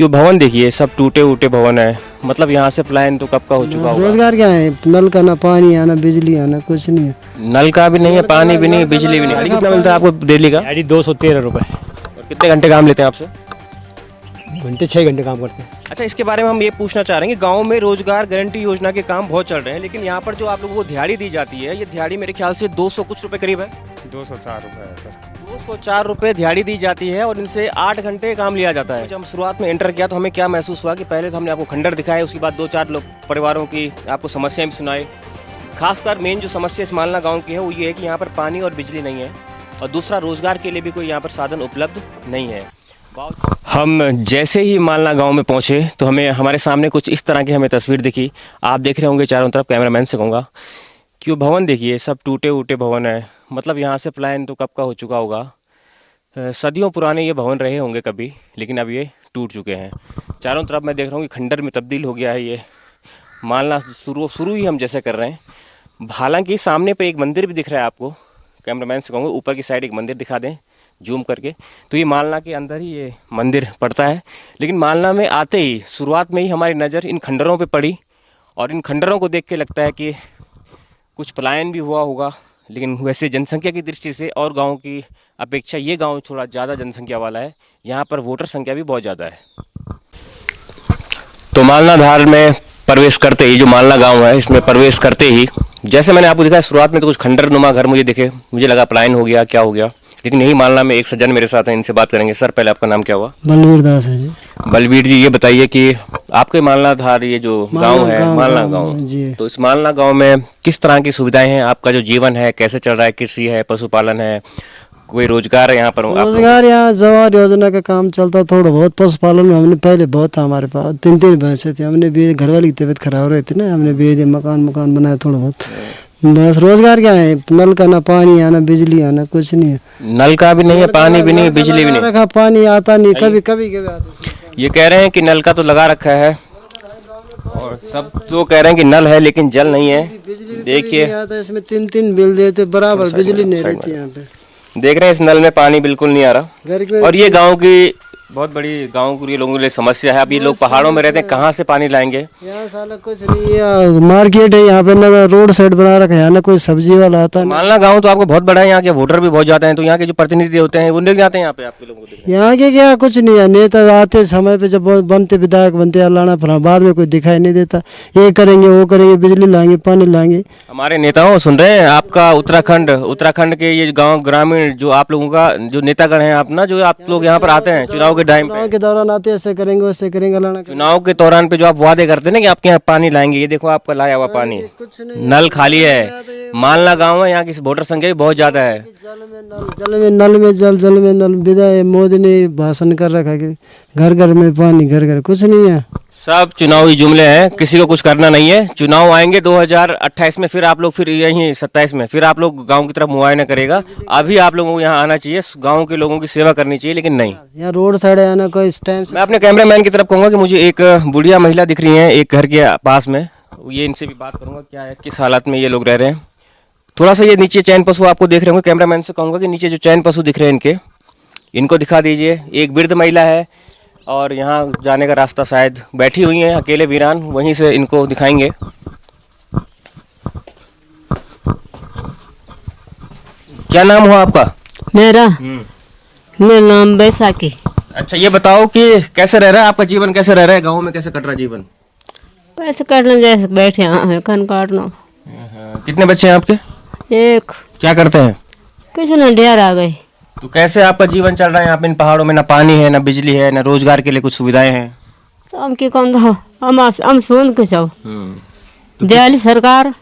क्यों भवन देखिए सब टूटे उटे भवन है। मतलब यहाँ से पलायन तो कब का हो चुका होगा। रोजगार क्या है? नल का ना पानी आना बिजली आना कुछ नहीं है। नल का भी नहीं है, पानी भी नहीं है, बिजली भी नहीं है। कितना मिलता है आपको डेली का? गाड़ी 213 रुपये। और कितने घंटे काम लेते हैं आपसे? घंटे 6 घंटे काम करते हैं। अच्छा, इसके बारे में हम ये पूछना चाह रहे हैं कि गांव में रोजगार गारंटी योजना के काम बहुत चल रहे हैं, लेकिन यहाँ पर जो आप लोगों को दिहाड़ी दी जाती है, ये दिहाड़ी मेरे ख्याल से 200 कुछ रुपए करीब है। 204 रुपये है सर। 204 रुपए दिहाड़ी दी जाती है और इनसे 8 घंटे काम लिया जाता है। जब हम शुरुआत में एंटर किया तो हमें क्या महसूस हुआ कि पहले तो हमने आपको खंडर दिखाया, उसके बाद 2-4 लोग परिवारों की आपको समस्याएं भी सुनाई। खासकर मेन जो समस्या इस मालना गाँव की है वो ये है कि यहाँ पर पानी और बिजली नहीं है, और दूसरा रोजगार के लिए भी कोई यहाँ पर साधन उपलब्ध नहीं है। हम जैसे ही मालना गांव में पहुंचे तो हमें हमारे सामने कुछ इस तरह की हमें तस्वीर दिखी। आप देख रहे होंगे चारों तरफ, कैमरामैन से कहूँगा कि वो भवन देखिए सब टूटे उटे भवन है। मतलब यहाँ से पलायन तो कब का हो चुका होगा। सदियों पुराने ये भवन रहे होंगे कभी, लेकिन अब ये टूट चुके हैं। चारों तरफ मैं देख रहा हूँ कि खंडर में तब्दील हो गया है ये मालना। शुरू ही हम जैसे कर रहे हैं। हालांकि सामने पर एक मंदिर भी दिख रहा है आपको, कैमरामैन से कहूँगा ऊपर की साइड एक मंदिर दिखा दें जूम करके, तो ये मालना के अंदर ही ये मंदिर पड़ता है। लेकिन मालना में आते ही शुरुआत में ही हमारी नज़र इन खंडरों पे पड़ी, और इन खंडरों को देख के लगता है कि कुछ पलायन भी हुआ होगा। लेकिन वैसे जनसंख्या की दृष्टि से और गाँव की अपेक्षा ये गाँव थोड़ा ज़्यादा जनसंख्या वाला है। यहाँ पर वोटर संख्या भी बहुत ज़्यादा है। तो मालना धार में प्रवेश करते ही, जो मालना गाँव है इसमें प्रवेश करते ही जैसे मैंने आपको दिखाया शुरुआत में तो कुछ खंडर नुमा घर मुझे दिखे, मुझे लगा पलायन हो गया क्या हो गया। लेकिन यही मालना में एक सज्जन मेरे साथ हैं, इनसे बात करेंगे। सर पहले आपका नाम क्या हुआ? बलवीर दास है जी। बलवीर जी, ये बताइए कि आपके मालना धार ये जो गांव है मालना गांव, तो इस मालना गांव में किस तरह की सुविधाएं हैं? आपका जो जीवन है कैसे चल रहा है? कृषि है, पशुपालन है, कोई रोजगार है यहाँ पर? रोजगार यहाँ जवाहर योजना का काम चलता थोड़ा बहुत। पशुपालन में हमने पहले बहुत था, हमारे पास 3 भैंसे थे। हमने भी घर वाली की तबीयत खराब रही थी ना, हमने भी मकान बनाया थोड़ा बहुत। बस रोजगार क्या है? नल का ना पानी आना बिजली आना कुछ नहीं है। नल का भी नहीं है, पानी भी नहीं है, बिजली भी नहीं रखा, पानी आता नहीं, कभी कभी आता। ये कह रहे हैं कि नल का तो लगा रखा है, और सब तो कह रहे हैं कि नल है लेकिन जल नहीं है। देखिए इसमें 3 बिल देते बराबर, बिजली नहीं रहती यहाँ पे। देख रहे हैं इस नल में पानी बिल्कुल नहीं आ रहा। और ये गाँव की बहुत बड़ी गाँव के लोगों के लिए समस्या है। अब ये लोग पहाड़ों में रहते हैं, कहाँ से पानी लाएंगे? यहाँ साला कुछ नहीं है, मार्केट है यहाँ पे, ना रोड साइड बना रखा है, ना कोई सब्जी वाला आता है। मालना गांव तो आपको बहुत बड़ा है, यहाँ के वोटर भी बहुत जाते हैं, तो यहाँ के जो प्रतिनिधि होते हैं वो नहीं आते हैं यहाँ पे आपके लोगों को? यहाँ के क्या कुछ नहीं है। नेता आते समय पे जब बनते विधायक बनते लाना फला, बाद में कोई दिखाई नहीं देता। ये करेंगे वो करेंगे, बिजली लाएंगे पानी लाएंगे। हमारे नेताओं सुन रहे हैं आपका उत्तराखंड के ये गाँव ग्रामीण जो आप लोगों का जो नेतागण है आप ना, जो आप लोग यहाँ पर आते हैं चुनाव के टाइम पे, के दौरान आते ऐसे करेंगे वैसे करेंगे। चुनाव के दौरान पे जो आप वादे करते हैं ना कि आपके यहाँ पानी लाएंगे, ये देखो आपका लाया हुआ पानी नल खाली है। मालना गांव है, यहाँ की वोटर संख्या भी बहुत ज्यादा है। जल में नल विदाई मोदी ने भाषण कर रखा कि घर घर में पानी, घर घर कुछ नहीं है। सब चुनावी जुमले हैं, किसी को कुछ करना नहीं है। चुनाव आएंगे 2028 में, फिर आप लोग फिर यहीं 27 में फिर आप लोग गांव की तरफ मुआयना करेगा। अभी आप लोगों को यहाँ आना चाहिए, गांव के लोगों की सेवा करनी चाहिए, लेकिन नहीं। यहाँ रोड साइड आना कोई इस टाइम से। मैं अपने कैमरामैन की तरफ कहूँगा कि मुझे एक बुढ़िया महिला दिख रही है एक घर के पास में, ये इनसे भी बात करूँगा क्या है, किस हालत में ये लोग रह रहे हैं। थोड़ा सा ये नीचे चैन पशु आपको देख रहे होंगे, कैमरामैन से कहूँगा कि नीचे जो चैन पशु दिख रहे हैं इनको दिखा दीजिए। एक वृद्ध महिला है और यहाँ जाने का रास्ता शायद बैठी हुई हैं अकेले वीरान, वहीं से इनको दिखाएंगे। क्या नाम हुआ आपका? मेरा नाम बैसाखी। अच्छा, ये बताओ कि कैसे रह रहा है आपका जीवन, कैसे रह रहा है गाँव में, कैसे कट रहा है जीवन? कैसे काटना, जैसे बैठे हैं कन काटना। कितने बच्चे हैं आपके? एक। क्या करते हैं? कुछ न ढेर आ गए। तो कैसे आपका जीवन चल रहा है यहाँ पे? इन पहाड़ों में ना पानी है, ना बिजली है, ना रोजगार के लिए कुछ सुविधाएं हैं। तो हम की कौन दो हम सुन के जाओ दियाली सरकार।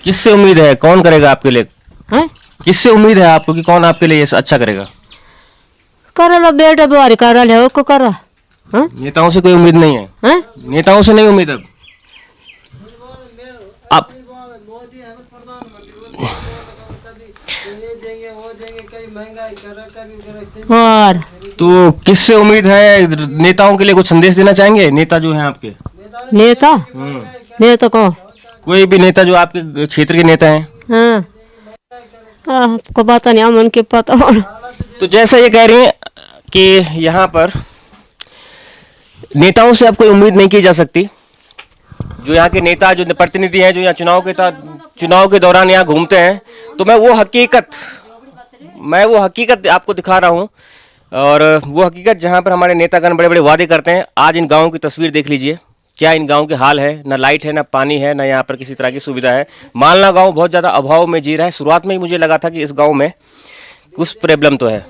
किससे उम्मीद है, कौन करेगा आपके लिए? हैं? किससे उम्मीद है आपको कि कौन आपके लिए ये अच्छा करेगा? कर लो बेटा बुआरी कर ले वो को करा। नेताओं से कोई उम्मीद नहीं है? हैं? नेताओं से नहीं उम्मीद अब और तो किससे उम्मीद है? नेताओं के लिए कुछ संदेश देना चाहेंगे? नेता जो हैं आपके नेता नेता को कोई भी नेता जो आपके क्षेत्र के नेता हैं? हाँ आपको पता नहीं, हम उनके पता। तो जैसा ये कह रही हैं कि यहाँ पर नेताओं से अब कोई उम्मीद नहीं की जा सकती। जो यहाँ के नेता, जो प्रतिनिधि हैं, जो यहाँ चुनाव के दौरान यहाँ घूमते हैं, तो मैं वो हकीकत आपको दिखा रहा हूँ। और वो हकीकत जहाँ पर हमारे नेतागण बड़े बड़े वादे करते हैं। आज इन गाँव की तस्वीर देख लीजिए, क्या इन गाँव के हाल है। ना लाइट है, ना पानी है, ना यहाँ पर किसी तरह की सुविधा है। मालना गाँव बहुत ज़्यादा अभाव में जी रहा है। शुरुआत में ही मुझे लगा था कि इस गाँव में कुछ प्रॉब्लम तो है।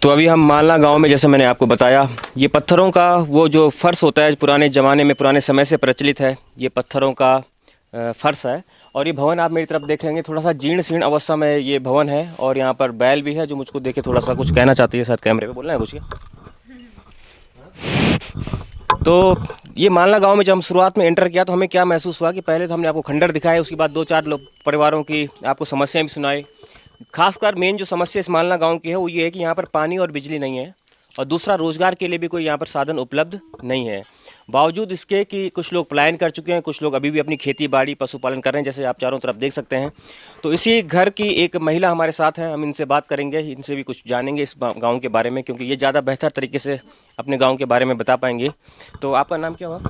तो अभी हम मालना गांव में, जैसे मैंने आपको बताया, ये पत्थरों का वो जो फर्श होता है, पुराने ज़माने में, पुराने समय से प्रचलित है। ये पत्थरों का फर्श है। और ये भवन आप मेरी तरफ देख लेंगे, थोड़ा सा जीर्ण शीर्ण अवस्था में ये भवन है। और यहाँ पर बैल भी है जो मुझको देखे थोड़ा सा कुछ कहना चाहती है, शायद कैमरे पे बोलना है कुछ क्या। तो ये मालना गांव में जब हम शुरुआत में एंटर किया तो हमें क्या महसूस हुआ कि पहले तो हमने आपको खंडर दिखाए, उसके बाद 2-4 लोग परिवारों की आपको समस्याएं भी सुनाई। खासकर मेन जो समस्या इस मालना गांव की है वो ये है कि यहाँ पर पानी और बिजली नहीं है, और दूसरा रोजगार के लिए भी कोई यहाँ पर साधन उपलब्ध नहीं है। बावजूद इसके कि कुछ लोग पलायन कर चुके हैं, कुछ लोग अभी भी अपनी खेती बाड़ी पशुपालन कर रहे हैं, जैसे आप चारों तरफ देख सकते हैं। तो इसी घर की एक महिला हमारे साथ हैं, हम इनसे बात करेंगे, इनसे भी कुछ जानेंगे इस गांव के बारे में, क्योंकि ये ज़्यादा बेहतर तरीके से अपने गांव के बारे में बता पाएंगे। तो आपका नाम क्या हुआ?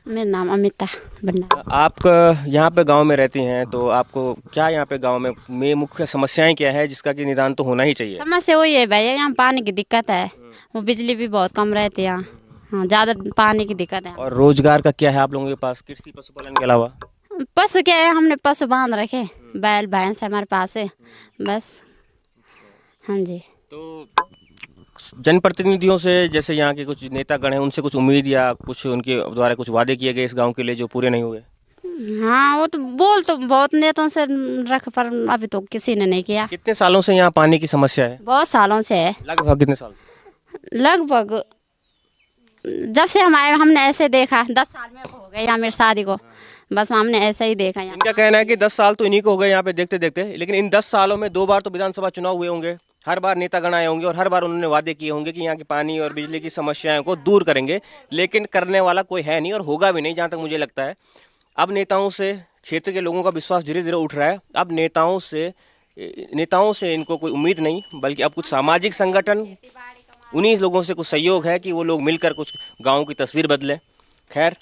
मेरा नाम अमिता भंडारी। आप यहाँ पे गांव में रहती हैं, तो आपको क्या यहाँ पे गांव में मुख्य समस्याएं क्या है जिसका कि निदान तो होना ही चाहिए? समस्या वही है भैया, यहाँ पानी की दिक्कत है, वो बिजली भी बहुत कम रहती है यहाँ। हाँ, ज़्यादा पानी की दिक्कत है। और रोजगार का क्या है आप लोगों के पास, कृषि पशुपालन के अलावा? पशु क्या है, हमने पशु बांध रखे, बैल भैंस हमारे पास है बस। हाँ जी। तो जनप्रतिनिधियों से, जैसे यहाँ के कुछ नेतागण हैं, उनसे कुछ उम्मीद या कुछ उनके द्वारा कुछ वादे किए गए इस गांव के लिए जो पूरे नहीं हुए? हाँ, वो तो बोल तो बहुत नेताओं से रख, पर अभी तो किसी ने नहीं किया। कितने सालों से यहाँ पानी की समस्या है? बहुत सालों से है। लगभग कितने साल से? लगभग जब से हम आए हमने ऐसे देखा, 10 साल में हो गए यहाँ मेरी शादी को, बस हमने ऐसा ही देखा। यहाँ इनका कहना है कि 10 साल तो इन्हीं को हो गए यहाँ पे देखते देखते, लेकिन इन 10 सालों में 2 बार तो विधानसभा चुनाव हुए होंगे, हर बार नेतागण आए होंगे और हर बार उन्होंने वादे किए होंगे कि यहाँ की पानी और बिजली की समस्याओं को दूर करेंगे, लेकिन करने वाला कोई है नहीं और होगा भी नहीं जहाँ तक मुझे लगता है। अब नेताओं से क्षेत्र के लोगों का विश्वास धीरे धीरे उठ रहा है। अब नेताओं से इनको कोई उम्मीद नहीं, बल्कि अब कुछ सामाजिक संगठन, उन्हीं लोगों से कुछ सहयोग है कि वो लोग मिलकर कुछ गाँव की तस्वीर बदलें। खैर,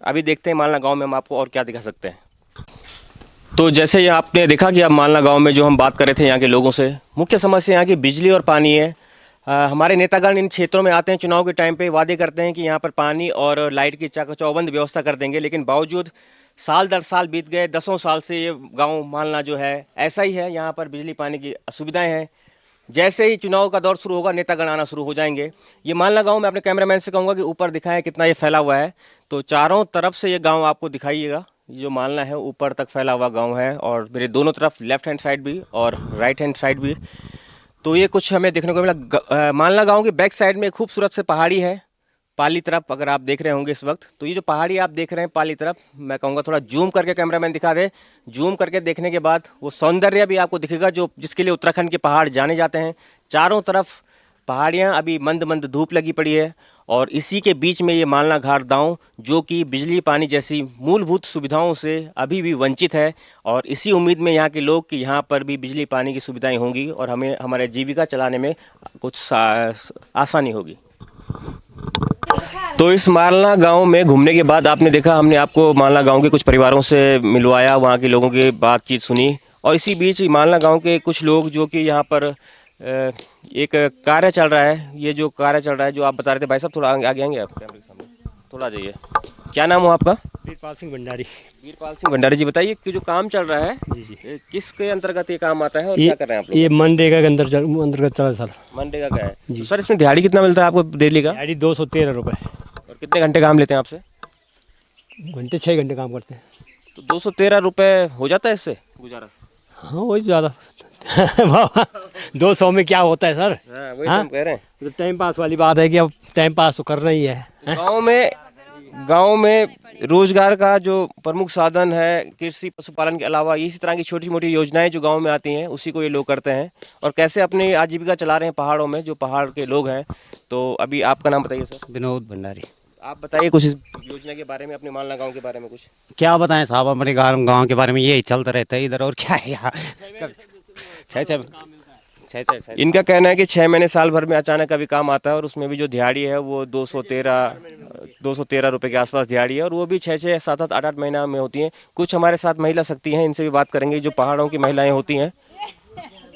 अभी देखते हैं मालना गाँव में हम आपको और क्या दिखा सकते हैं। तो जैसे ये आपने देखा कि अब मालना गांव में जो हम बात कर रहे थे यहाँ के लोगों से, मुख्य समस्या यहाँ की बिजली और पानी है। हमारे नेतागण इन क्षेत्रों में आते हैं, चुनाव के टाइम पे वादे करते हैं कि यहाँ पर पानी और लाइट की चौबंद व्यवस्था कर देंगे, लेकिन बावजूद साल दर साल बीत गए, 10 साल से ये गाँव मालना जो है ऐसा ही है। यहाँ पर बिजली पानी की असुविधाएँ हैं। जैसे ही चुनाव का दौर शुरू होगा, नेतागण आना शुरू हो जाएंगे। ये मालना गाँव में अपने कैमरामैन से कहूँगा कि ऊपर दिखाएँ कितना ये फैला हुआ है। तो चारों तरफ से ये गाँव आपको दिखाइएगा। ये जो मालना है ऊपर तक फैला हुआ गांव है, और मेरे दोनों तरफ लेफ्ट हैंड साइड भी और राइट हैंड साइड भी। तो ये कुछ हमें देखने को मिला। मालना गांव के बैक साइड में एक खूबसूरत से पहाड़ी है, पाली तरफ अगर आप देख रहे होंगे इस वक्त। तो ये जो पहाड़ी आप देख रहे हैं पाली तरफ, मैं कहूँगा थोड़ा जूम करके कैमरामैन दिखा दे। जूम करके देखने के बाद वो सौंदर्य भी आपको दिखेगा जो जिसके लिए उत्तराखंड के पहाड़ जाने जाते हैं। चारों तरफ पहाड़ियाँ, अभी मंद मंद धूप लगी पड़ी है, और इसी के बीच में ये मालना घाट गाँव जो कि बिजली पानी जैसी मूलभूत सुविधाओं से अभी भी वंचित है। और इसी उम्मीद में यहाँ के लोग कि यहाँ पर भी बिजली पानी की सुविधाएं होंगी और हमें हमारे जीविका चलाने में कुछ आसानी होगी। तो इस मालना गांव में घूमने के बाद आपने देखा, हमने आपको मालना गांव के कुछ परिवारों से मिलवाया, वहाँ के लोगों की बातचीत सुनी। और इसी बीच मालना गाँव के कुछ लोग जो कि यहाँ पर एक कार्य चल रहा है, ये जो कार्य चल रहा है जो आप बता रहे थे, भाई साहब थोड़ा आगे आएंगे आप कैमरे के सामने, थोड़ा आ जाइए। क्या नाम हो आपका? वीरपाल सिंह भंडारी। वीरपाल सिंह भंडारी जी, बताइए कि जो काम चल रहा है जी किसके अंतर्गत ये काम आता है और क्या कर रहे हैं आप लोग? ये मनरेगा के अंतर्गत चला सर। मनरेगा का है जी। तो सर इसमें दिहाड़ी कितना मिलता है आपको डेली का? दिहाड़ी 213 रुपये। और कितने घंटे काम लेते हैं आपसे? घंटे 6 घंटे काम करते हैं। तो 213 रुपये हो जाता है इससे गुजारा? हाँ वही ज़्यादा 200 में क्या होता है सर? हाँ, वही तो हम कह रहे हैं। तो टाइम पास वाली बात है कि अब टाइम पास तो करना ही है। गांव में रोजगार का जो प्रमुख साधन है कृषि पशुपालन के अलावा इसी तरह की छोटी मोटी योजनाएं जो गांव में आती हैं उसी को ये लोग करते हैं और कैसे अपनी आजीविका चला रहे हैं पहाड़ों में, जो पहाड़ के लोग हैं। तो अभी आपका नाम बताइए सर। विनोद भंडारी। आप बताइए कुछ इस योजना के बारे में, अपने मालना गांव के बारे में कुछ। क्या बताएं साहब, हमारे गांव के बारे में यही चलता रहता है इधर, और क्या है यहाँ। इनका कहना है कि 6 महीने साल भर में अचानक कभी काम आता है, और उसमें भी जो दिहाड़ी है वो 213 रुपए के आसपास दिहाड़ी है, और वो भी 6-6, 7-7, 8-8 महीना में होती हैं। कुछ हमारे साथ महिला शक्ति हैं, इनसे भी बात करेंगे, जो पहाड़ों की महिलाएं होती हैं।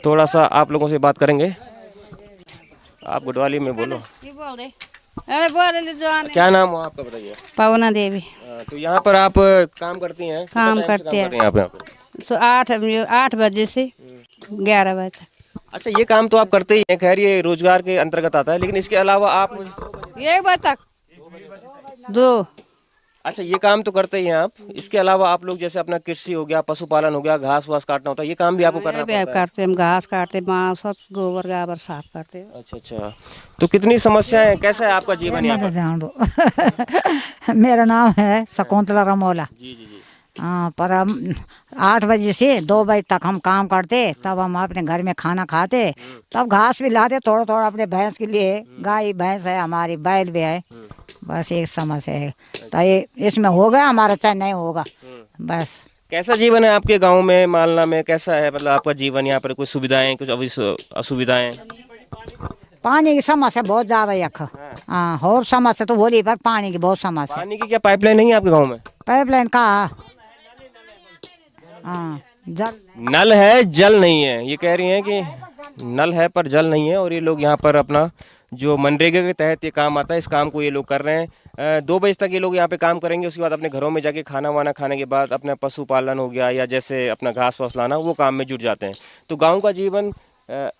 थोड़ा सा आप लोगों से बात करेंगे। आप गुडवाली में बोलो। क्या नाम हो आपका, बताइए। पवना देवी। तो यहाँ पर आप काम करती हैं? काम करते हैं यहाँ पे 8 बजे से 11 बजे तक। अच्छा, ये काम तो आप करते ही हैं, खैर ये रोजगार के अंतर्गत आता है, लेकिन इसके अलावा आप 1 बजे तक 2। अच्छा, ये काम तो करते ही हैं आप। इसके अलावा आप लोग जैसे अपना कृषि हो गया, पशुपालन हो गया, घास वास काटना होता है, ये काम भी आपको करना पड़ता है? करते हैं, हम घास काटते, माँ सब गोबर गाबर साफ करते हैं। अच्छा, तो कितनी समस्याएं हैं, कैसा है आपका जीवन यहाँ पर? मेरा नाम है शकुंतला रमोला। जी जी जी। हाँ, पर हम 8 बजे से 2 बजे तक हम काम करते, तब हम अपने घर में खाना खाते, तब घास भी लाते थोड़ा थोड़ा अपने भैंस के लिए। गाय भैंस है हमारी, बैल भी है, बस एक समस्या है। तो ये इसमें होगा हमारा, चाहे नहीं होगा बस। कैसा जीवन है आपके गांव में, मालना में कैसा है, मतलब आपका जीवन यहाँ पर? कुछ सुविधाएं, कुछ असुविधाएं? पानी की समस्या बहुत ज़्यादा है यहाँ। हाँ, और समस्या तो बोली, पर पानी की बहुत समस्या। पानी की क्या पाइपलाइन नहीं है आपके गाँव में? पाइपलाइन कहाँ? हाँ, जल नल है, जल नहीं है। ये कह रही हैं कि नल है पर जल नहीं है, और ये लोग यहाँ पर अपना जो मनरेगा के तहत ये काम आता है, इस काम को ये लोग कर रहे हैं। 2 बजे तक ये लोग यहाँ पे काम करेंगे, उसके बाद अपने घरों में जाके खाना वाना खाने के बाद अपना पशुपालन हो गया या जैसे अपना घास वास लाना, वो काम में जुट जाते हैं। तो गाँव का जीवन,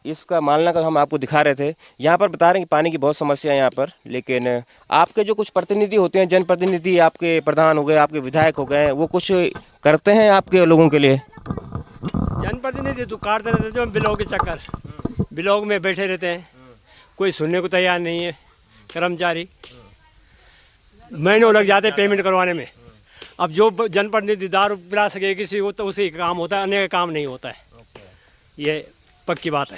इसका मालना का हम आपको दिखा रहे थे। यहाँ पर बता रहे हैं कि पानी की बहुत समस्या है यहाँ पर, लेकिन आपके जो कुछ प्रतिनिधि होते हैं, जनप्रतिनिधि, आपके प्रधान हो गए, आपके विधायक हो गए, वो कुछ करते हैं आपके लोगों के लिए? जनप्रतिनिधि तो काटते रहते, जो ब्लॉक के चक्कर, ब्लॉक में बैठे रहते हैं, कोई सुनने को तैयार नहीं है। कर्मचारी महीनों लग जाते हैं पेमेंट करवाने में। अब जो जनप्रतिनिधि दारू पिला सके किसी को, तो उसी का काम होता है, अन्य का काम नहीं होता है। ये पक्की बात है।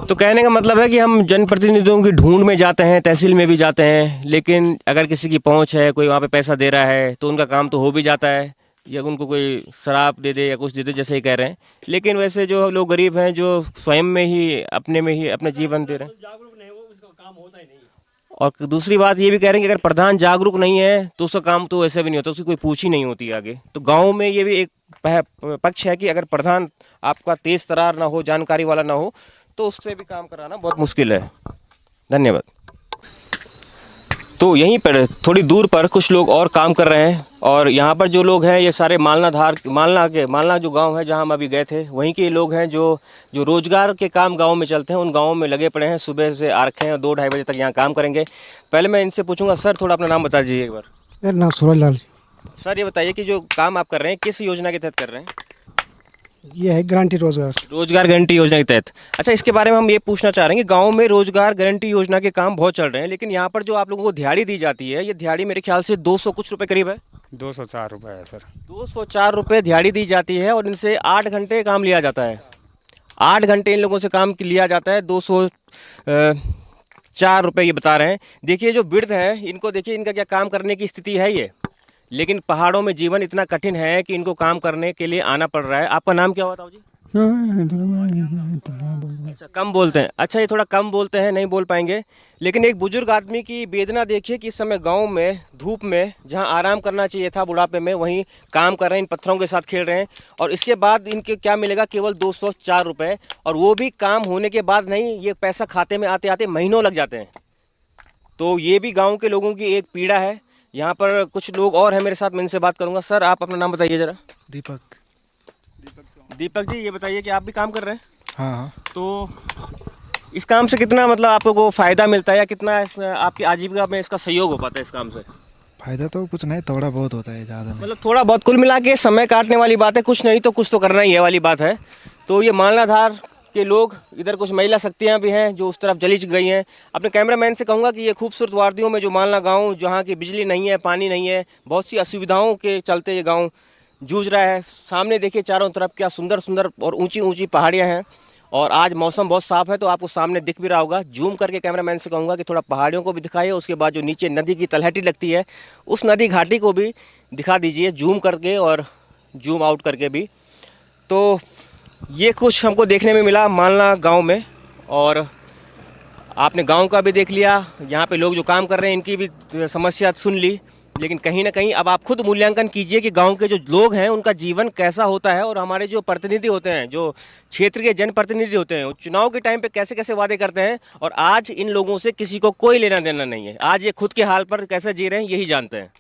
तो कहने का मतलब है कि हम जनप्रतिनिधियों की ढूंढ में जाते हैं, तहसील में भी जाते हैं, लेकिन अगर किसी की पहुंच है, कोई वहाँ पे पैसा दे रहा है, तो उनका काम तो हो भी जाता है, या उनको कोई शराब दे दे या कुछ दे दे, जैसे ही कह रहे हैं। लेकिन वैसे जो लोग गरीब हैं, जो स्वयं में ही अपने जीवन दे रहे हैं, जागरूक नहीं हो, उसका काम होता ही नहीं। और दूसरी बात ये भी कह रहे हैं कि अगर प्रधान जागरूक नहीं है तो उसका काम तो वैसे भी नहीं होता, उसकी कोई पूछ ही नहीं होती आगे। तो गाँव में ये भी एक पक्ष है कि अगर प्रधान आपका तेज तरार ना हो, जानकारी वाला ना हो, तो उससे भी काम कराना बहुत मुश्किल है। धन्यवाद। तो यहीं पर थोड़ी दूर पर कुछ लोग और काम कर रहे हैं, और यहाँ पर जो लोग हैं ये सारे मालना जो गांव है जहाँ हम अभी गए थे, वहीं के लोग हैं जो रोजगार के काम गांव में चलते हैं, उन गांवों में लगे पड़े हैं। सुबह से आ रखे हैं और 2-2:30 बजे तक यहाँ काम करेंगे। पहले मैं इनसे पूछूंगा, सर थोड़ा अपना नाम बता दीजिए एक बार। मेरा नाम सूरज लाल जी। सर ये बताइए कि जो काम आप कर रहे हैं किस योजना के तहत कर रहे हैं? ये है गारंटी रोजगार गारंटी योजना के तहत। अच्छा, इसके बारे में हम ये पूछना चाह रहे हैं कि गांव में रोजगार गारंटी योजना के काम बहुत चल रहे हैं, लेकिन यहाँ पर जो आप लोगों को दिहाड़ी दी जाती है, ये दिहाड़ी मेरे ख्याल से 200 कुछ रुपए करीब है। 204 रुपये है सर। 204 रुपये दिहाड़ी दी जाती है, और इनसे 8 घंटे काम लिया जाता है। 8 घंटे इन लोगों से काम लिया जाता है। 204 रुपये ये बता रहे हैं। देखिए जो वृद्ध है, इनको देखिए, इनका क्या काम करने की स्थिति है ये, लेकिन पहाड़ों में जीवन इतना कठिन है कि इनको काम करने के लिए आना पड़ रहा है। आपका नाम क्या हुआ जी? अच्छा, कम बोलते हैं। अच्छा, ये थोड़ा कम बोलते हैं, नहीं बोल पाएंगे, लेकिन एक बुजुर्ग आदमी की वेदना देखिए कि इस समय गांव में धूप में जहां आराम करना चाहिए था बुढ़ापे में, वहीं काम कर रहे हैं, इन पत्थरों के साथ खेल रहे हैं, और इसके बाद इनके क्या मिलेगा? केवल 204 रुपये, और वो भी काम होने के बाद नहीं, ये पैसा खाते में आते आते महीनों लग जाते हैं। तो ये भी गाँव के लोगों की एक पीड़ा है। यहाँ पर कुछ लोग और हैं मेरे साथ, मैं इनसे बात करूँगा। सर आप अपना नाम बताइए ज़रा। दीपक जी, ये बताइए कि आप भी काम कर रहे हैं? हाँ। तो इस काम से कितना मतलब आपको फ़ायदा मिलता है, या कितना आपकी आजीविका में इसका सहयोग हो पाता है इस काम से? फ़ायदा तो कुछ नहीं, थोड़ा बहुत होता है, ज़्यादा नहीं। मतलब थोड़ा बहुत, कुल मिला के समय काटने वाली बात है, कुछ नहीं तो कुछ तो करना ही है वाली बात है। तो ये मालनाधार के लोग, इधर कुछ महिला शक्तियाँ भी हैं जो उस तरफ चली गई हैं। अपने कैमरामैन से कहूँगा कि ये खूबसूरत वादियों में जो मालना गाँव, जहाँ की बिजली नहीं है, पानी नहीं है, बहुत सी असुविधाओं के चलते ये गाँव जूझ रहा है। सामने देखिए चारों तरफ क्या सुंदर सुंदर और ऊंची ऊंची पहाड़ियाँ हैं, और आज मौसम बहुत साफ़ है, तो आपको सामने दिख भी रहा होगा। जूम करके कैमरामैन से कहूँगा कि थोड़ा पहाड़ियों को भी दिखाइए, उसके बाद जो नीचे नदी की तलहटी लगती है, उस नदी घाटी को भी दिखा दीजिए, जूम करके और जूम आउट करके भी। तो ये कुछ हमको देखने में मिला मालना गांव में, और आपने गांव का भी देख लिया, यहाँ पे लोग जो काम कर रहे हैं इनकी भी समस्या सुन ली, लेकिन कहीं ना कहीं अब आप खुद मूल्यांकन कीजिए कि गांव के जो लोग हैं उनका जीवन कैसा होता है, और हमारे जो प्रतिनिधि होते हैं, जो क्षेत्र के जनप्रतिनिधि होते हैं, वो चुनाव के टाइम पे कैसे कैसे वादे करते हैं, और आज इन लोगों से किसी को कोई लेना देना नहीं है। आज ये खुद के हाल पर कैसे जी रहे हैं यही जानते हैं।